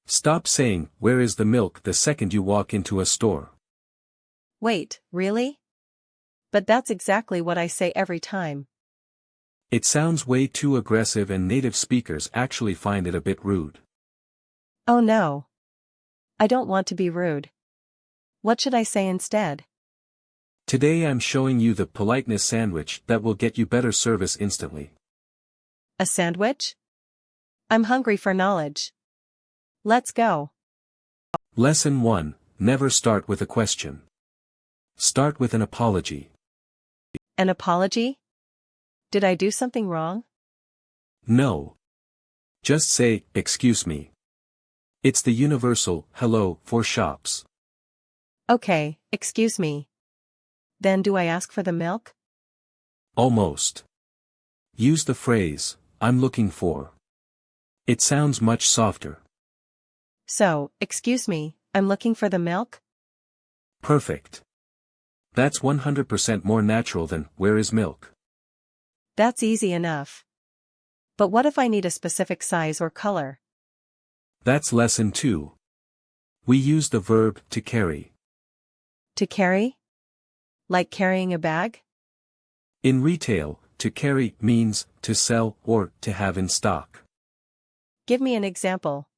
Stop saying, "Where is the milk?" the second you walk into a store. Wait, really? But that's exactly what I say every time. It sounds way too aggressive and native speakers actually find it a bit rude. Oh no. I don't want to be rude. What should I say instead? Today I'm showing you the politeness sandwich that will get you better service instantly. A sandwich? I'm hungry for knowledge. Let's go. Lesson 1, never start with a question. Start with an apology. An apology? Did I do something wrong? No. Just say, "Excuse me." It's the universal hello for shops. Okay, excuse me. Then do I ask for the milk? Almost. Use the phrase, "I'm looking for." It sounds much softer. So, excuse me, I'm looking for the milk? Perfect. That's 100% more natural than, "Where is milk?" That's easy enough. But what if I need a specific size or color? That's lesson 2. We use the verb to carry. To carry? Like carrying a bag? In retail, to carry means to sell or to have in stock. Give me an example.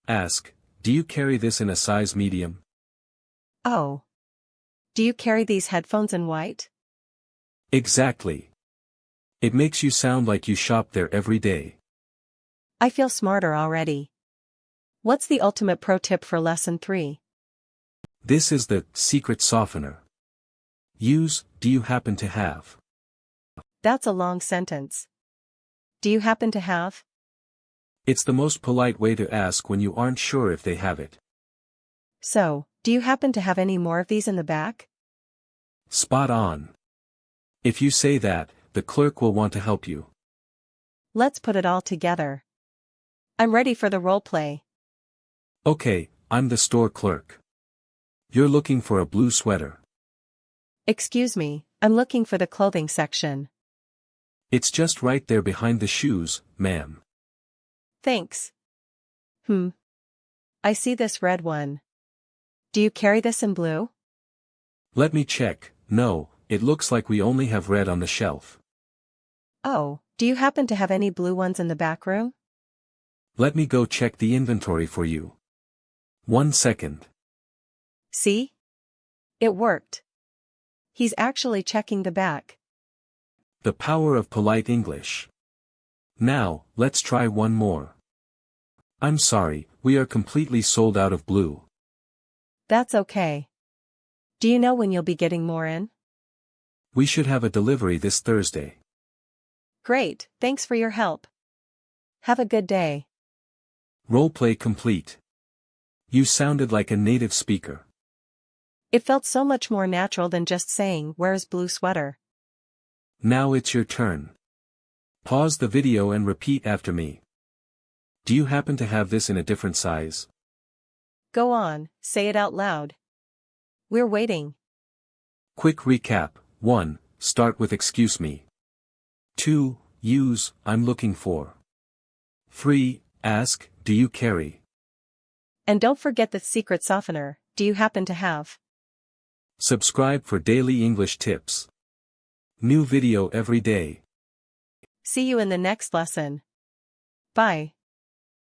Ask, "Do you carry this in a size medium?" Oh. Do you carry these headphones in white? Exactly. It makes you sound like you shop there every day. I feel smarter already. What's the ultimate pro tip for lesson 3? This is the secret softener. Use, "Do you happen to have?" That's a long sentence. Do you happen to have? It's the most polite way to ask when you aren't sure if they have it. So, do you happen to have any more of these in the back? Spot on. If you say that, the clerk will want to help you. Let's put it all together. I'm ready for the role play. Okay, I'm the store clerk. You're looking for a blue sweater. Excuse me, I'm looking for the clothing section. It's just right there behind the shoes, ma'am. Thanks. I see this red one. Do you carry this in blue? Let me check. No, it looks like we only have red on the shelf. Oh, do you happen to have any blue ones in the back room? Let me go check the inventory for you. 1 second. See? It worked. He's actually checking the back. The power of polite English. Now, let's try one more. I'm sorry, we are completely sold out of blue. That's okay. Do you know when you'll be getting more in? We should have a delivery this Thursday. Great, thanks for your help. Have a good day. Roleplay complete. You sounded like a native speaker. It felt so much more natural than just saying, "Where's blue sweater?" Now it's your turn. Pause the video and repeat after me. Do you happen to have this in a different size? Go on, say it out loud. We're waiting. Quick recap. 1. Start with "Excuse me." 2. Use, "I'm looking for." 3. Ask, "Do you carry?" And don't forget the secret softener, "Do you happen to have?" Subscribe for daily English tips. New video every day. See you in the next lesson. Bye.